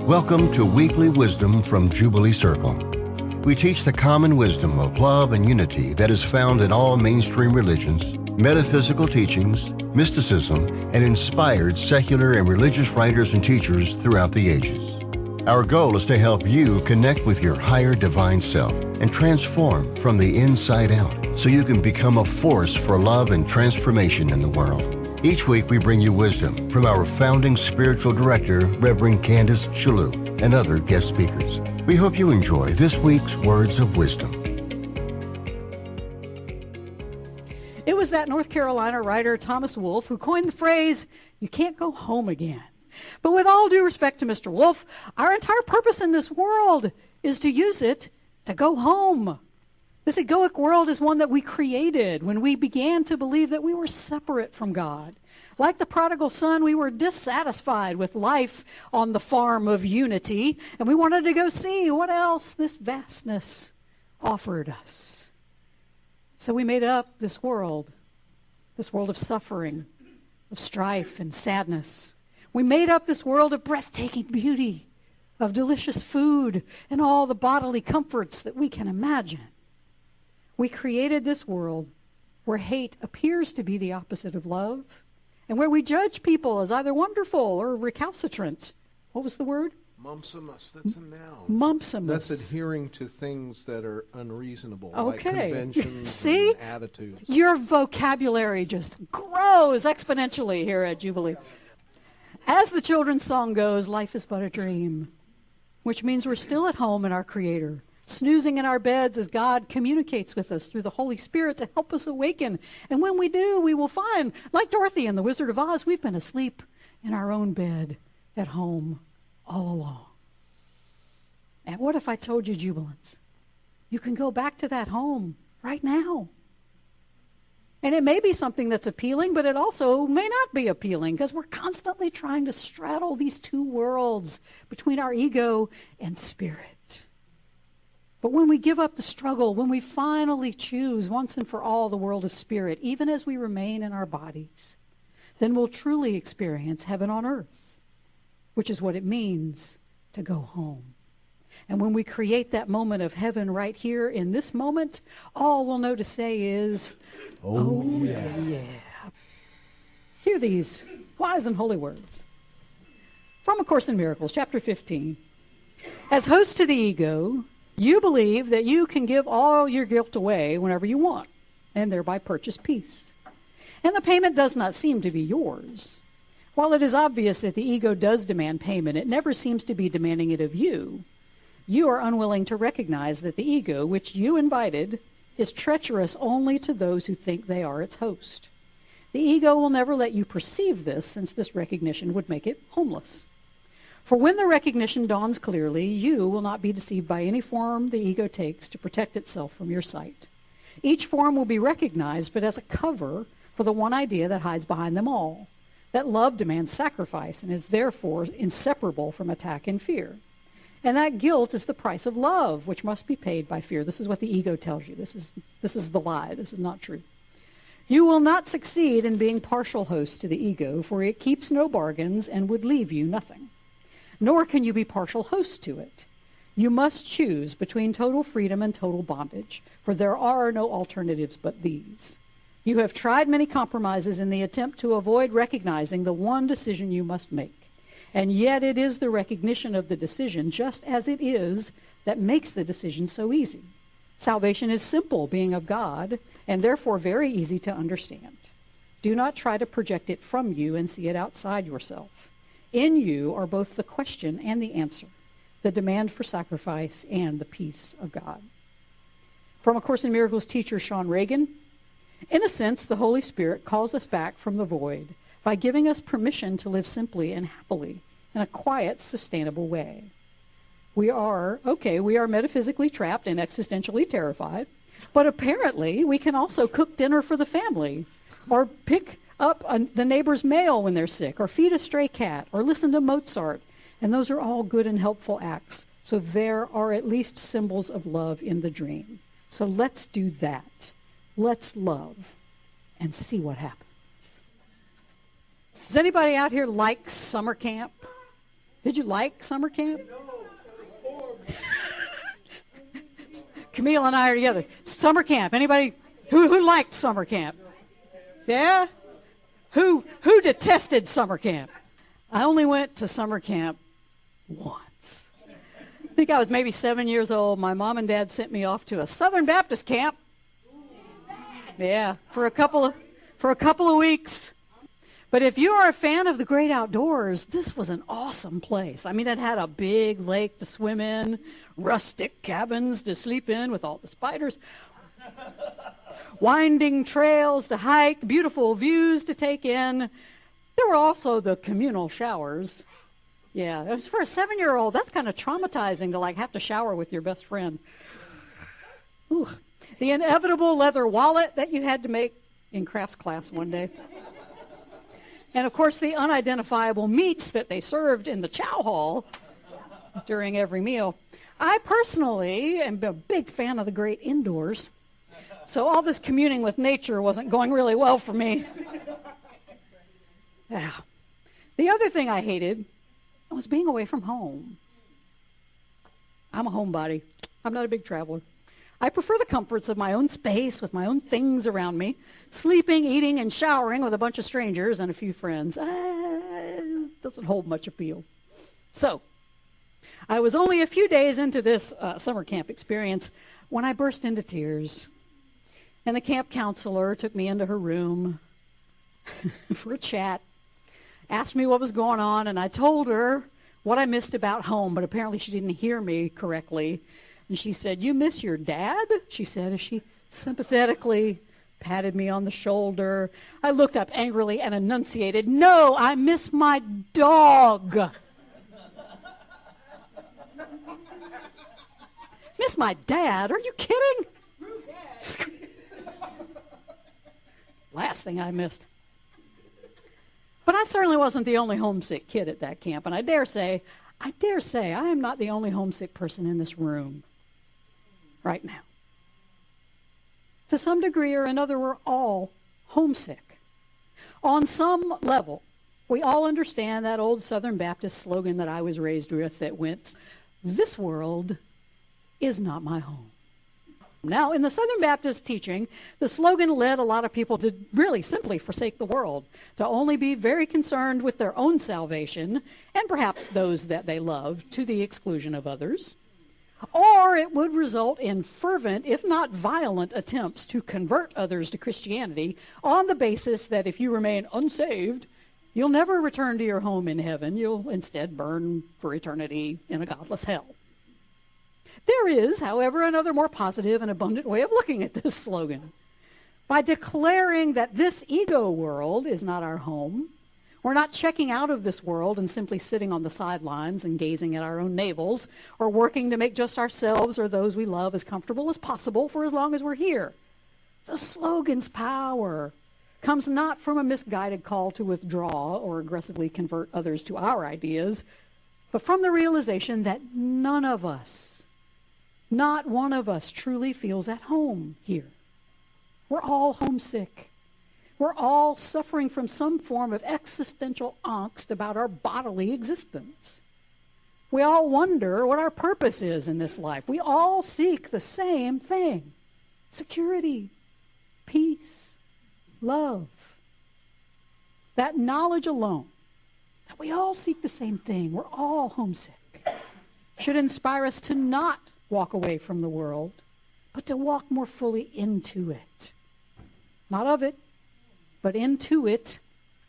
Welcome to Weekly Wisdom from Jubilee Circle. We teach the common wisdom of love and unity that is found in all mainstream religions, metaphysical teachings, mysticism, and inspired secular and religious writers and teachers throughout the ages. Our goal is to help you connect with your higher divine self and transform from the inside out so you can become a force for love and transformation in the world. Each week we bring you wisdom from our founding spiritual director, Reverend Candace Shalou, and other guest speakers. We hope you enjoy this week's Words of Wisdom. It was that North Carolina writer Thomas Wolfe who coined the phrase, "You can't go home again." But with all due respect to Mr. Wolfe, our entire purpose in this world is to use it to go home. This egoic world is one that we created when we began to believe that we were separate from God. Like the prodigal son, we were dissatisfied with life on the farm of unity, and we wanted to go see what else this vastness offered us. So we made up this world of suffering, of strife and sadness. We made up this world of breathtaking beauty, of delicious food, and all the bodily comforts that we can imagine. We created this world where hate appears to be the opposite of love, and where we judge people as either wonderful or recalcitrant. What was the word? Mumpsimus, that's a noun. Mumpsimus. That's adhering to things that are unreasonable, Okay. like conventions See? and attitudes. Your vocabulary just grows exponentially here at Jubilee. As the children's song goes, life is but a dream, which means we're still at home in our Creator, snoozing in our beds as God communicates with us through the Holy Spirit to help us awaken. And when we do, we will find, like Dorothy in The Wizard of Oz, we've been asleep in our own bed at home all along. And what if I told you, Jubilants, you can go back to that home right now? And it may be something that's appealing, but it also may not be appealing, because we're constantly trying to straddle these two worlds between our ego and spirit. But when we give up the struggle, when we finally choose once and for all the world of spirit, even as we remain in our bodies, then we'll truly experience heaven on earth, which is what it means to go home. And when we create that moment of heaven right here in this moment, all we'll know to say is, oh yeah. Hear these wise and holy words from A Course in Miracles, chapter 15. As host to the ego, you believe that you can give all your guilt away whenever you want, and thereby purchase peace. And the payment does not seem to be yours. While it is obvious that the ego does demand payment, it never seems to be demanding it of you. You are unwilling to recognize that the ego, which you invited, is treacherous only to those who think they are its host. The ego will never let you perceive this, since this recognition would make it homeless. For when the recognition dawns clearly, you will not be deceived by any form the ego takes to protect itself from your sight. Each form will be recognized, but as a cover for the one idea that hides behind them all, that love demands sacrifice and is therefore inseparable from attack and fear. And that guilt is the price of love, which must be paid by fear. This is what the ego tells you. This is the lie. This is not true. You will not succeed in being partial host to the ego, for it keeps no bargains and would leave you nothing. Nor can you be partial host to it. You must choose between total freedom and total bondage, for there are no alternatives but these. You have tried many compromises in the attempt to avoid recognizing the one decision you must make. And yet it is the recognition of the decision, just as it is, that makes the decision so easy. Salvation is simple, being of God, and therefore very easy to understand. Do not try to project it from you and see it outside yourself. In you are both the question and the answer, the demand for sacrifice and the peace of God. From A Course in Miracles teacher Sean Reagan, in a sense, the Holy Spirit calls us back from the void by giving us permission to live simply and happily in a quiet, sustainable way. We are metaphysically trapped and existentially terrified, but apparently we can also cook dinner for the family, or pick up the neighbor's mail when they're sick, or feed a stray cat, or listen to Mozart. And those are all good and helpful acts. So there are at least symbols of love in the dream. So let's do that. Let's love and see what happens. Does anybody out here like summer camp? Did you like summer camp? Camille and I are together. Summer camp. Anybody who liked summer camp? Yeah? Who detested summer camp? I only went to summer camp once. I think I was maybe 7 years old. My mom and dad sent me off to a Southern Baptist camp. Yeah, for a couple of weeks. But if you are a fan of the great outdoors, this was an awesome place. I mean, it had a big lake to swim in, rustic cabins to sleep in with all the spiders, winding trails to hike, beautiful views to take in. There were also the communal showers. Yeah, it was for a 7-year-old. That's kind of traumatizing to have to shower with your best friend. Ooh. The inevitable leather wallet that you had to make in crafts class one day. And, of course, the unidentifiable meats that they served in the chow hall during every meal. I personally am a big fan of the great indoors, so all this communing with nature wasn't going really well for me. Yeah. The other thing I hated was being away from home. I'm a homebody. I'm not a big traveler. I prefer the comforts of my own space with my own things around me. Sleeping, eating, and showering with a bunch of strangers and a few friends doesn't hold much appeal. So, I was only a few days into this summer camp experience when I burst into tears. And the camp counselor took me into her room for a chat, asked me what was going on, and I told her what I missed about home, but apparently she didn't hear me correctly. And she said, "You miss your dad?" she said as she sympathetically patted me on the shoulder. I looked up angrily and enunciated, "No, I miss my dog." Miss my dad? Are you kidding? Last thing I missed. But I certainly wasn't the only homesick kid at that camp, and I dare say I am not the only homesick person in this room right now. To some degree or another, we're all homesick. On some level, we all understand that old Southern Baptist slogan that I was raised with that went, "This world is not my home." Now, in the Southern Baptist teaching, the slogan led a lot of people to really simply forsake the world, to only be very concerned with their own salvation and perhaps those that they love to the exclusion of others. Or it would result in fervent, if not violent, attempts to convert others to Christianity on the basis that if you remain unsaved, you'll never return to your home in heaven. You'll instead burn for eternity in a godless hell. There is, however, another more positive and abundant way of looking at this slogan. By declaring that this ego world is not our home, we're not checking out of this world and simply sitting on the sidelines and gazing at our own navels, or working to make just ourselves or those we love as comfortable as possible for as long as we're here. The slogan's power comes not from a misguided call to withdraw or aggressively convert others to our ideas, but from the realization that none of us, not one of us, truly feels at home here. We're all homesick. We're all suffering from some form of existential angst about our bodily existence. We all wonder what our purpose is in this life. We all seek the same thing: security, peace, love. That knowledge alone, that we all seek the same thing, we're all homesick, should inspire us to not walk away from the world, but to walk more fully into it. Not of it, but into it,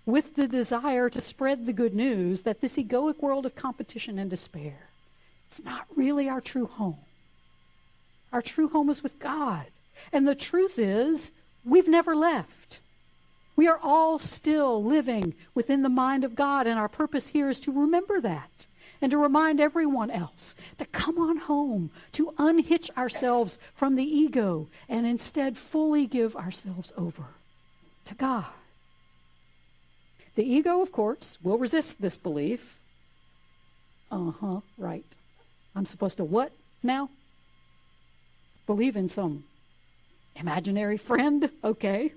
with the desire to spread the good news that this egoic world of competition and despair, it's not really our true home. Our true home is with God. And the truth is, we've never left. We are all still living within the mind of God, and our purpose here is to remember that and to remind everyone else to come on home, to unhitch ourselves from the ego and instead fully give ourselves over to God. The ego, of course, will resist this belief. Right. I'm supposed to what now? Believe in some imaginary friend? Okay.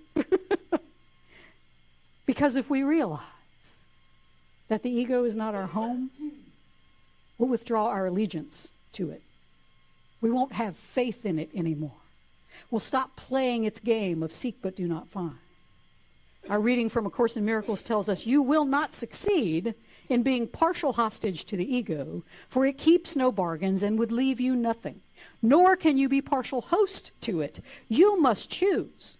Because if we realize that the ego is not our home, we'll withdraw our allegiance to it. We won't have faith in it anymore. We'll stop playing its game of seek but do not find. Our reading from A Course in Miracles tells us you will not succeed in being partial hostage to the ego, for it keeps no bargains and would leave you nothing. Nor can you be partial host to it. You must choose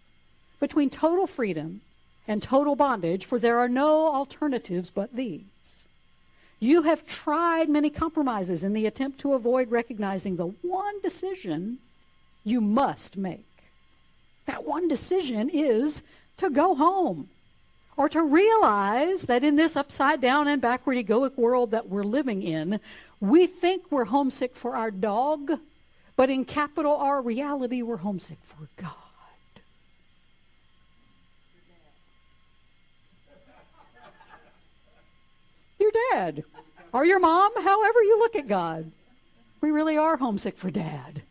between total freedom and total bondage, for there are no alternatives but these. You have tried many compromises in the attempt to avoid recognizing the one decision you must make. That one decision is to go home, or to realize that in this upside down and backward egoic world that we're living in, we think we're homesick for our dog, but in capital R reality, we're homesick for God. Your dad, or your mom, however you look at God. We really are homesick for Dad.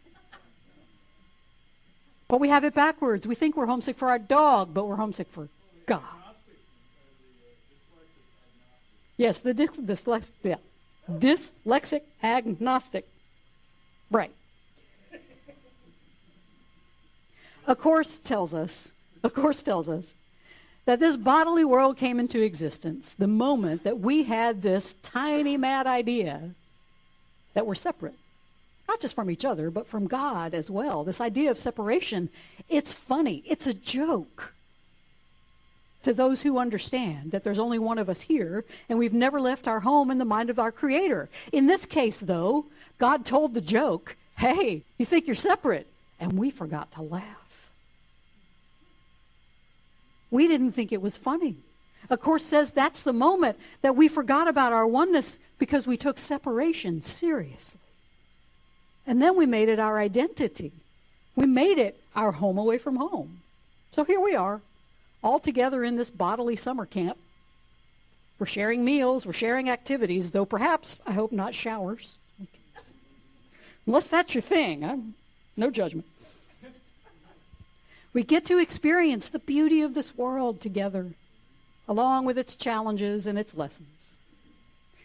But we have it backwards. We think we're homesick for our dog, but we're homesick for God. Yes, the dyslexic agnostic. Right. A Course tells us that this bodily world came into existence the moment that we had this tiny mad idea that we're separate. Not just from each other, but from God as well. This idea of separation, it's funny. It's a joke to those who understand that there's only one of us here, and we've never left our home in the mind of our Creator. In this case, though, God told the joke, hey, you think you're separate? And we forgot to laugh. We didn't think it was funny. A Course says that's the moment that we forgot about our oneness because we took separation seriously. And then we made it our identity. We made it our home away from home. So here we are, all together in this bodily summer camp. We're sharing meals, we're sharing activities, though perhaps, I hope not showers. Unless that's your thing, no judgment. We get to experience the beauty of this world together, along with its challenges and its lessons.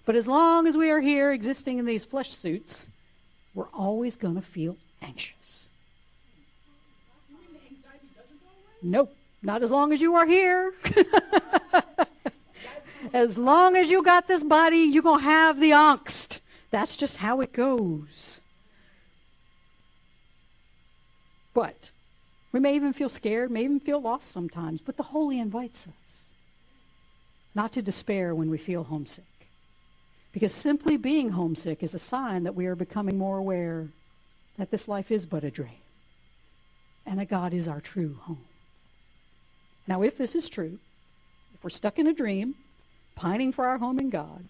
But as long as we are here existing in these flesh suits, we're always going to feel anxious. Nope, not as long as you are here. As long as you got this body, you're going to have the angst. That's just how it goes. But we may even feel scared, may even feel lost sometimes, but the Holy invites us not to despair when we feel homesick. Because simply being homesick is a sign that we are becoming more aware that this life is but a dream and that God is our true home. Now, if this is true, if we're stuck in a dream, pining for our home in God,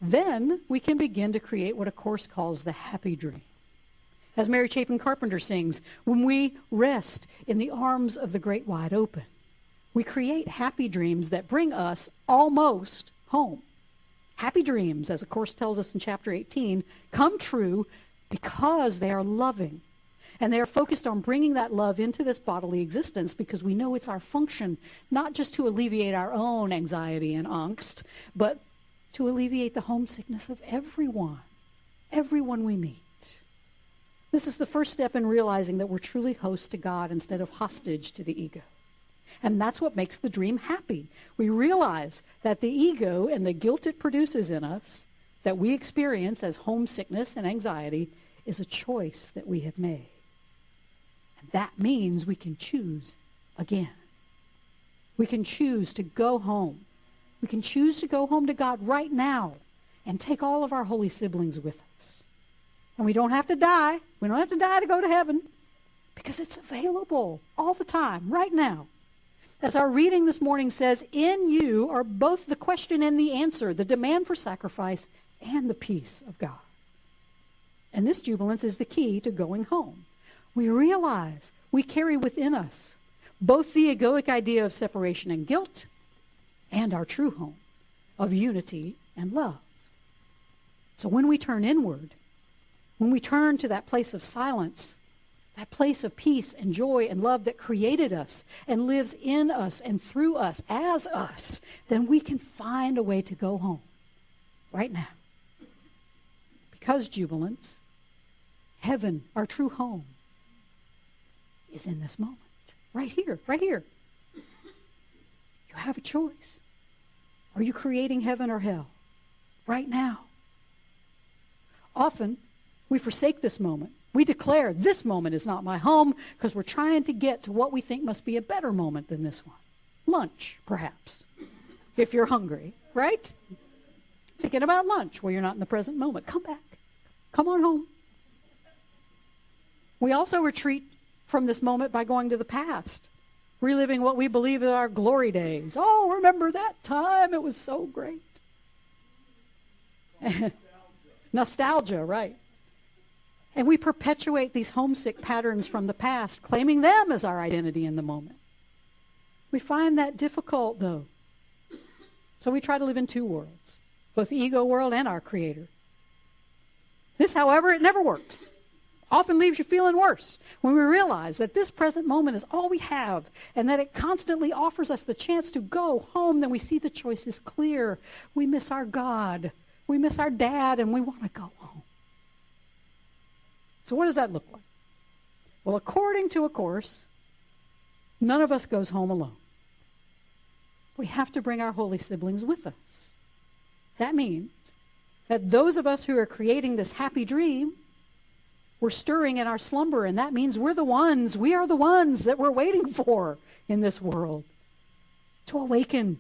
then we can begin to create what A Course calls the happy dream. As Mary Chapin Carpenter sings, when we rest in the arms of the great wide open, we create happy dreams that bring us almost home. Happy dreams, as A Course tells us in chapter 18, come true because they are loving. And they are focused on bringing that love into this bodily existence because we know it's our function, not just to alleviate our own anxiety and angst, but to alleviate the homesickness of everyone we meet. This is the first step in realizing that we're truly hosts to God instead of hostage to the ego. And that's what makes the dream happy. We realize that the ego and the guilt it produces in us that we experience as homesickness and anxiety is a choice that we have made. And that means we can choose again. We can choose to go home. We can choose to go home to God right now and take all of our holy siblings with us. And we don't have to die. We don't have to die to go to heaven because it's available all the time, right now. As our reading this morning says, in you are both the question and the answer, the demand for sacrifice and the peace of God. And this jubilance is the key to going home. We realize we carry within us both the egoic idea of separation and guilt and our true home of unity and love. So when we turn inward, when we turn to that place of silence, that place of peace and joy and love that created us and lives in us and through us as us, then we can find a way to go home right now. Because, jubilants, heaven, our true home, is in this moment. Right here, right here. You have a choice. Are you creating heaven or hell? Right now. Often, we forsake this moment. We declare this moment is not my home because we're trying to get to what we think must be a better moment than this one. Lunch, perhaps, if you're hungry, right? Thinking about lunch. Well, you're not in the present moment. Come back. Come on home. We also retreat from this moment by going to the past, reliving what we believe are our glory days. Oh, remember that time? It was so great. Nostalgia, right. And we perpetuate these homesick patterns from the past, claiming them as our identity in the moment. We find that difficult, though. So we try to live in two worlds, both the ego world and our Creator. This, however, it never works. Often leaves you feeling worse when we realize that this present moment is all we have and that it constantly offers us the chance to go home. Then we see the choice is clear. We miss our God. We miss our dad, and we want to go home. So what does that look like? Well, according to A Course, none of us goes home alone. We have to bring our holy siblings with us. That means that those of us who are creating this happy dream, we're stirring in our slumber, and that means we are the ones that we're waiting for in this world to awaken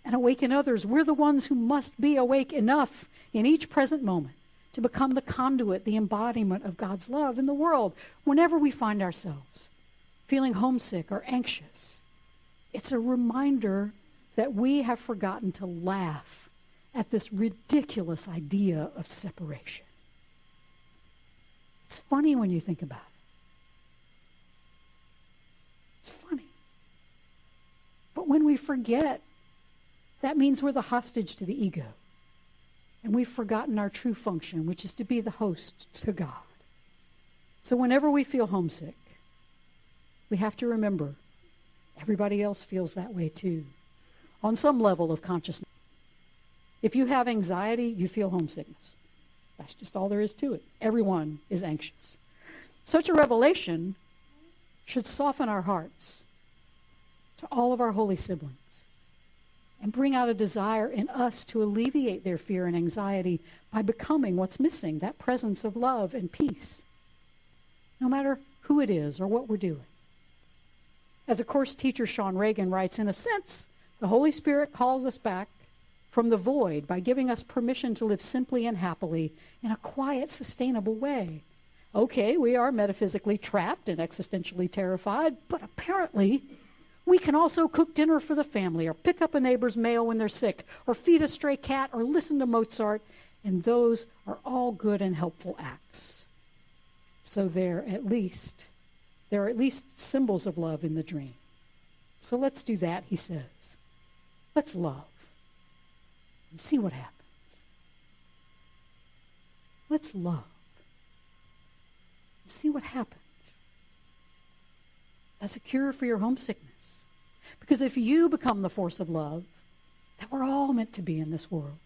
and awaken others. We're the ones who must be awake enough in each present moment to become the conduit, the embodiment of God's love in the world. Whenever we find ourselves feeling homesick or anxious, it's a reminder that we have forgotten to laugh at this ridiculous idea of separation. It's funny when you think about it. It's funny. But when we forget, that means we're the hostage to the ego. And we've forgotten our true function, which is to be the host to God. So whenever we feel homesick, we have to remember everybody else feels that way too, on some level of consciousness. If you have anxiety, you feel homesickness. That's just all there is to it. Everyone is anxious. Such a revelation should soften our hearts to all of our holy siblings and bring out a desire in us to alleviate their fear and anxiety by becoming what's missing, that presence of love and peace, no matter who it is or what we're doing. As A Course teacher Sean Reagan writes, in a sense, the Holy Spirit calls us back from the void by giving us permission to live simply and happily in a quiet, sustainable way. Okay, we are metaphysically trapped and existentially terrified, but apparently we can also cook dinner for the family or pick up a neighbor's mail when they're sick or feed a stray cat or listen to Mozart, and those are all good and helpful acts. So there are at least symbols of love in the dream. So let's do that, he says. Let's love and see what happens. Let's love and see what happens. That's a cure for your homesickness. Because if you become the force of love that we're all meant to be in this world,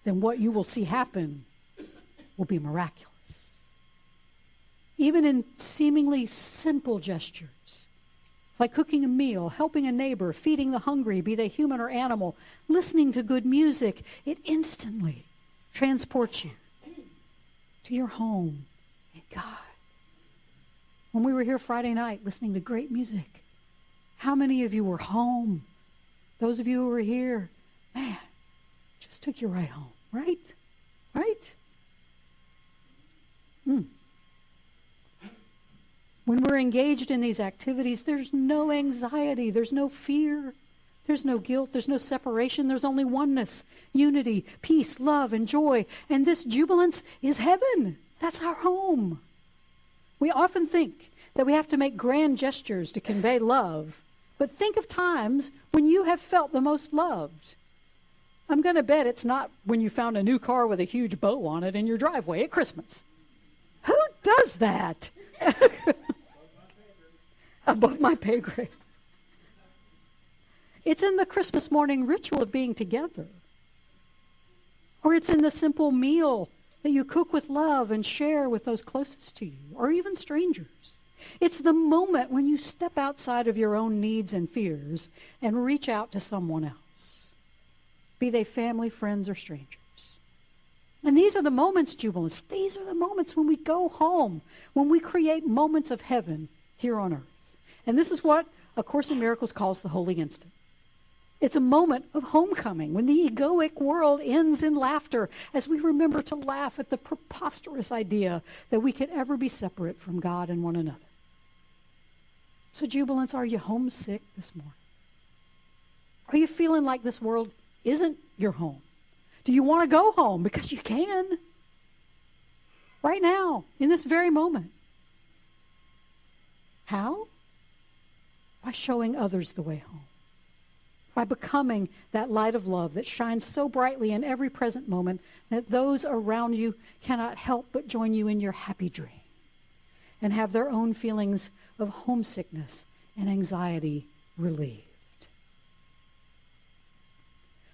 then what you will see happen will be miraculous. Even in seemingly simple gestures, like cooking a meal, helping a neighbor, feeding the hungry, be they human or animal, listening to good music, it instantly transports you to your home in God. When we were here Friday night listening to great music, how many of you were home? Those of you who were here, man, just took you right home, right? Right? When we're engaged in these activities, there's no anxiety, there's no fear, there's no guilt, there's no separation, there's only oneness, unity, peace, love, and joy. And this jubilance is heaven. That's our home. We often think that we have to make grand gestures to convey love, but think of times when you have felt the most loved. I'm going to bet it's not when you found a new car with a huge bow on it in your driveway at Christmas. Who does that? Above my pay grade. It's in the Christmas morning ritual of being together. Or it's in the simple meal that you cook with love and share with those closest to you, or even strangers. It's the moment when you step outside of your own needs and fears and reach out to someone else, be they family, friends, or strangers. And these are the moments, Jubilants, these are the moments when we go home, when we create moments of heaven here on earth. And this is what A Course in Miracles calls the Holy Instant. It's a moment of homecoming when the egoic world ends in laughter as we remember to laugh at the preposterous idea that we could ever be separate from God and one another. So, Jubilants, are you homesick this morning? Are you feeling like this world isn't your home? Do you want to go home? Because you can. Right now, in this very moment. How? By showing others the way home. By becoming that light of love that shines so brightly in every present moment that those around you cannot help but join you in your happy dream and have their own feelings of homesickness and anxiety relieved.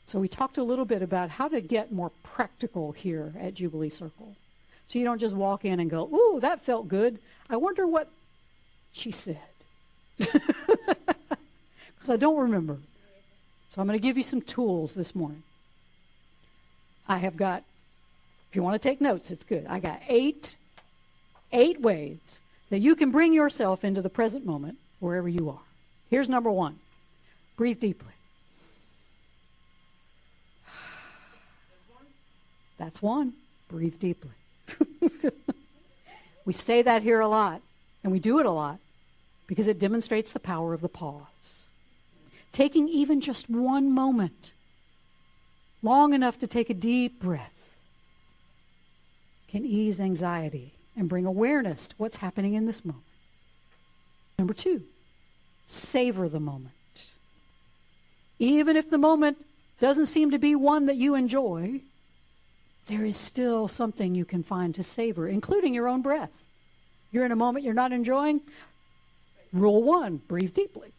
So we talked a little bit about how to get more practical here at Jubilee Circle. So you don't just walk in and go, ooh, that felt good. I wonder what she said. Because I don't remember. So I'm going to give you some tools this morning. I have got, if you want to take notes, it's good. I got eight ways that you can bring yourself into the present moment wherever you are. Here's number one. Breathe deeply. That's one. Breathe deeply. We say that here a lot, and we do it a lot, because it demonstrates the power of the pause. Taking even just one moment, long enough to take a deep breath, can ease anxiety and bring awareness to what's happening in this moment. Number two, savor the moment. Even if the moment doesn't seem to be one that you enjoy, there is still something you can find to savor, including your own breath. You're in a moment you're not enjoying. Rule one, breathe deeply.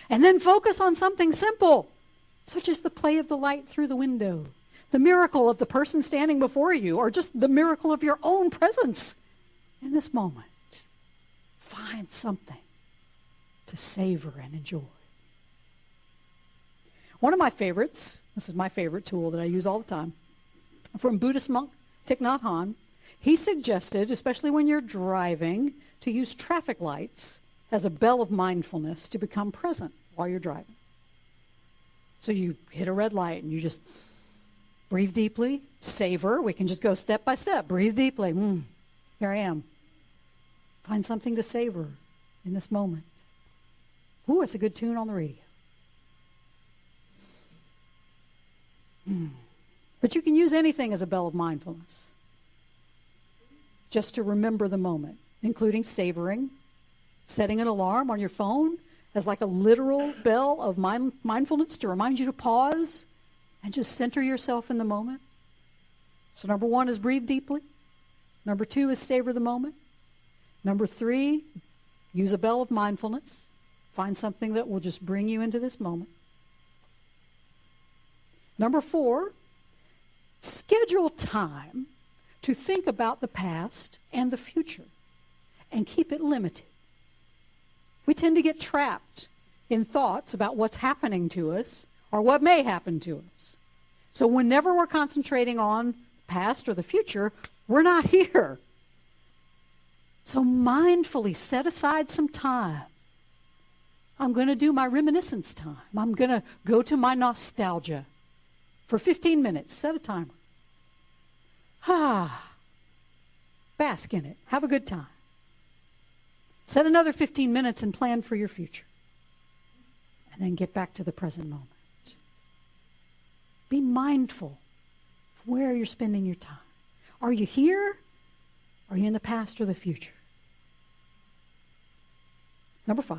And then focus on something simple, such as the play of the light through the window, the miracle of the person standing before you, or just the miracle of your own presence in this moment. Find something to savor and enjoy. One of my favorites, this is my favorite tool that I use all the time, from Buddhist monk Thich Nhat Hanh. He suggested, especially when you're driving, to use traffic lights as a bell of mindfulness to become present while you're driving. So you hit a red light and you just breathe deeply, savor. We can just go step by step. Breathe deeply. Here I am. Find something to savor in this moment. Ooh, it's a good tune on the radio. But you can use anything as a bell of mindfulness, just to remember the moment, including savoring, setting an alarm on your phone as like a literal bell of mindfulness to remind you to pause and just center yourself in the moment. So number one is breathe deeply. Number two is savor the moment. Number three, use a bell of mindfulness. Find something that will just bring you into this moment. Number four, schedule time to think about the past and the future and keep it limited. We tend to get trapped in thoughts about what's happening to us or what may happen to us. So whenever we're concentrating on the past or the future, we're not here. So mindfully set aside some time. I'm going to do my reminiscence time. I'm going to go to my nostalgia. For 15 minutes, set a timer. Bask in it. Have a good time. Set another 15 minutes and plan for your future. And then get back to the present moment. Be mindful of where you're spending your time. Are you here? Are you in the past or the future? Number 5.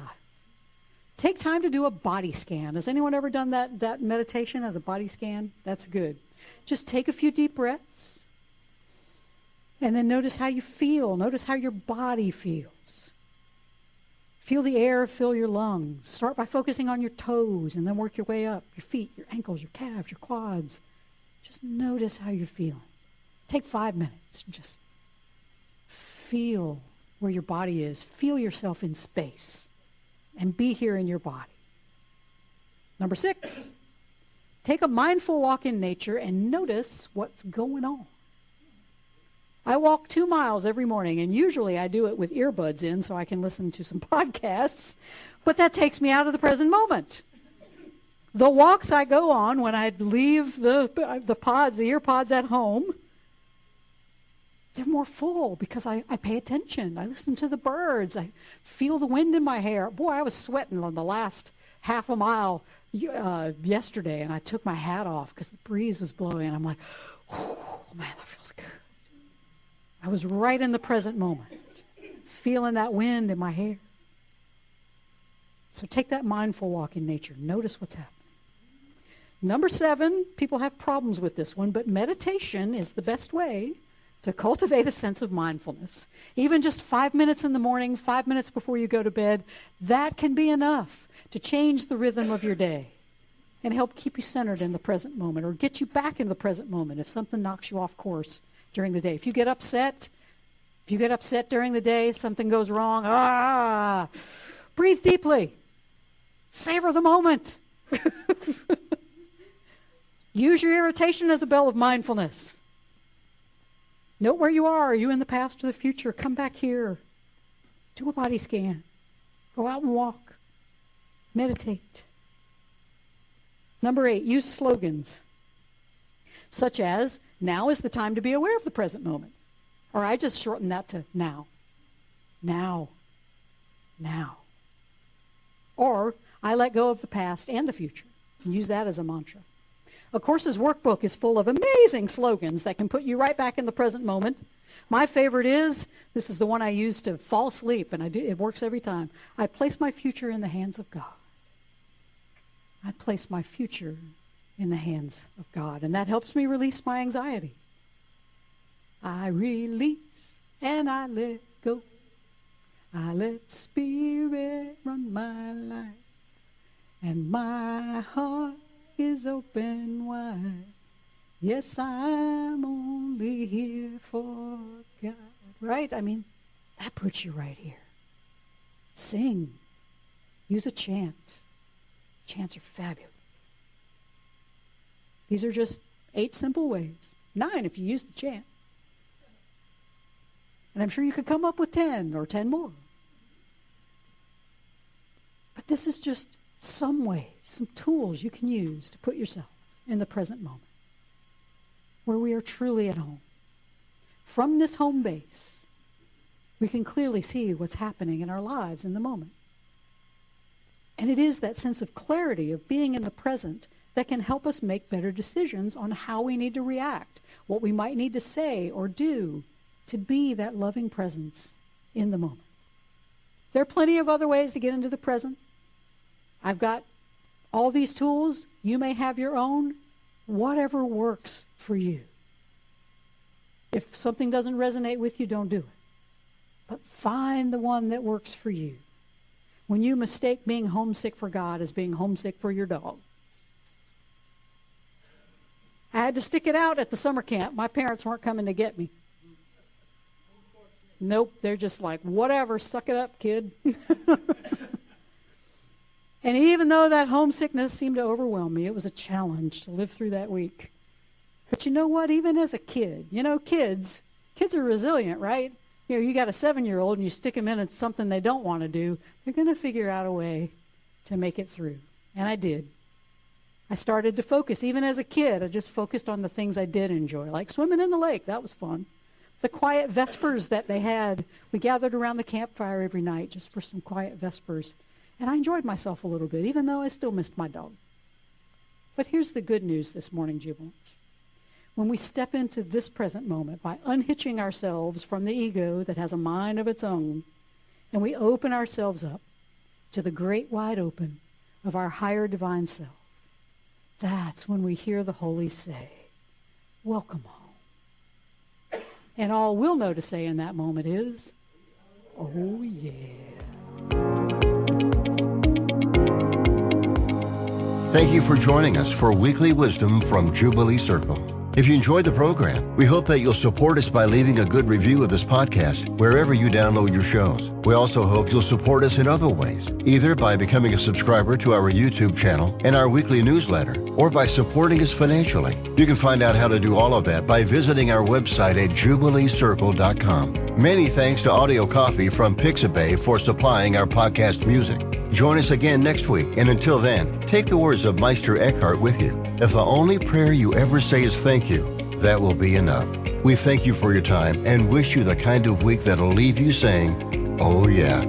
Take time to do a body scan. Has anyone ever done that meditation as a body scan? That's good. Just take a few deep breaths. And then notice how you feel. Notice how your body feels. Feel the air fill your lungs. Start by focusing on your toes and then work your way up. Your feet, your ankles, your calves, your quads. Just notice how you're feeling. Take 5 minutes. Just feel where your body is. Feel yourself in space. And be here in your body. Number 6, take a mindful walk in nature and notice what's going on. I walk 2 miles every morning, and usually I do it with earbuds in so I can listen to some podcasts, but that takes me out of the present moment. The walks I go on when I leave the ear pods at home, they're more full because I pay attention. I listen to the birds. I feel the wind in my hair. Boy, I was sweating on the last half a mile yesterday, and I took my hat off because the breeze was blowing, and I'm like, oh, man, that feels good. I was right in the present moment, feeling that wind in my hair. So take that mindful walk in nature. Notice what's happening. Number 7, people have problems with this one, but meditation is the best way to cultivate a sense of mindfulness. Even just 5 minutes in the morning, 5 minutes before you go to bed, that can be enough to change the rhythm of your day and help keep you centered in the present moment or get you back in the present moment if something knocks you off course during the day. If you get upset during the day, something goes wrong, breathe deeply. Savor the moment. Use your irritation as a bell of mindfulness. Note where you are. Are you in the past or the future? Come back here. Do a body scan. Go out and walk. Meditate. Number 8, use slogans. Such as, now is the time to be aware of the present moment. Or I just shorten that to now. Now. Now. Or I let go of the past and the future. And use that as a mantra. A Course's workbook is full of amazing slogans that can put you right back in the present moment. My favorite is, this is the one I use to fall asleep, and it works every time. I place my future in the hands of God. I place my future in the hands of God, and that helps me release my anxiety. I release and I let go. I let Spirit run my life, and my heart is open wide. Yes, I'm only here for God. Right? I mean, that puts you right here. Sing. Use a chant. Chants are fabulous. These are just 8 simple ways. 9 if you use the chant. And I'm sure you could come up with 10 or 10 more. But this is just some ways, some tools you can use to put yourself in the present moment, where we are truly at home. From this home base, we can clearly see what's happening in our lives in the moment. And it is that sense of clarity of being in the present that can help us make better decisions on how we need to react, what we might need to say or do to be that loving presence in the moment. There are plenty of other ways to get into the present. I've got all these tools. You may have your own. Whatever works for you. If something doesn't resonate with you, don't do it. But find the one that works for you. When you mistake being homesick for God as being homesick for your dog. I had to stick it out at the summer camp. My parents weren't coming to get me. Nope, they're just like, whatever, suck it up, kid. And even though that homesickness seemed to overwhelm me, it was a challenge to live through that week. But you know what? Even as a kid, kids are resilient, right? You got a 7-year-old and you stick them in something they don't want to do, they're going to figure out a way to make it through. And I did. I started to focus. Even as a kid, I just focused on the things I did enjoy, like swimming in the lake. That was fun. The quiet vespers that they had. We gathered around the campfire every night just for some quiet vespers. And I enjoyed myself a little bit, even though I still missed my dog. But here's the good news this morning, Jubilants. When we step into this present moment by unhitching ourselves from the ego that has a mind of its own, and we open ourselves up to the great wide open of our higher divine self, that's when we hear the Holy say, welcome home. And all we'll know to say in that moment is, oh yeah. Thank you for joining us for Weekly Wisdom from Jubilee Circle. If you enjoyed the program, we hope that you'll support us by leaving a good review of this podcast wherever you download your shows. We also hope you'll support us in other ways, either by becoming a subscriber to our YouTube channel and our weekly newsletter, or by supporting us financially. You can find out how to do all of that by visiting our website at jubileecircle.com. Many thanks to Audio Coffee from Pixabay for supplying our podcast music. Join us again next week, and until then, take the words of Meister Eckhart with you. If the only prayer you ever say is thank you, that will be enough. We thank you for your time and wish you the kind of week that'll leave you saying, oh yeah.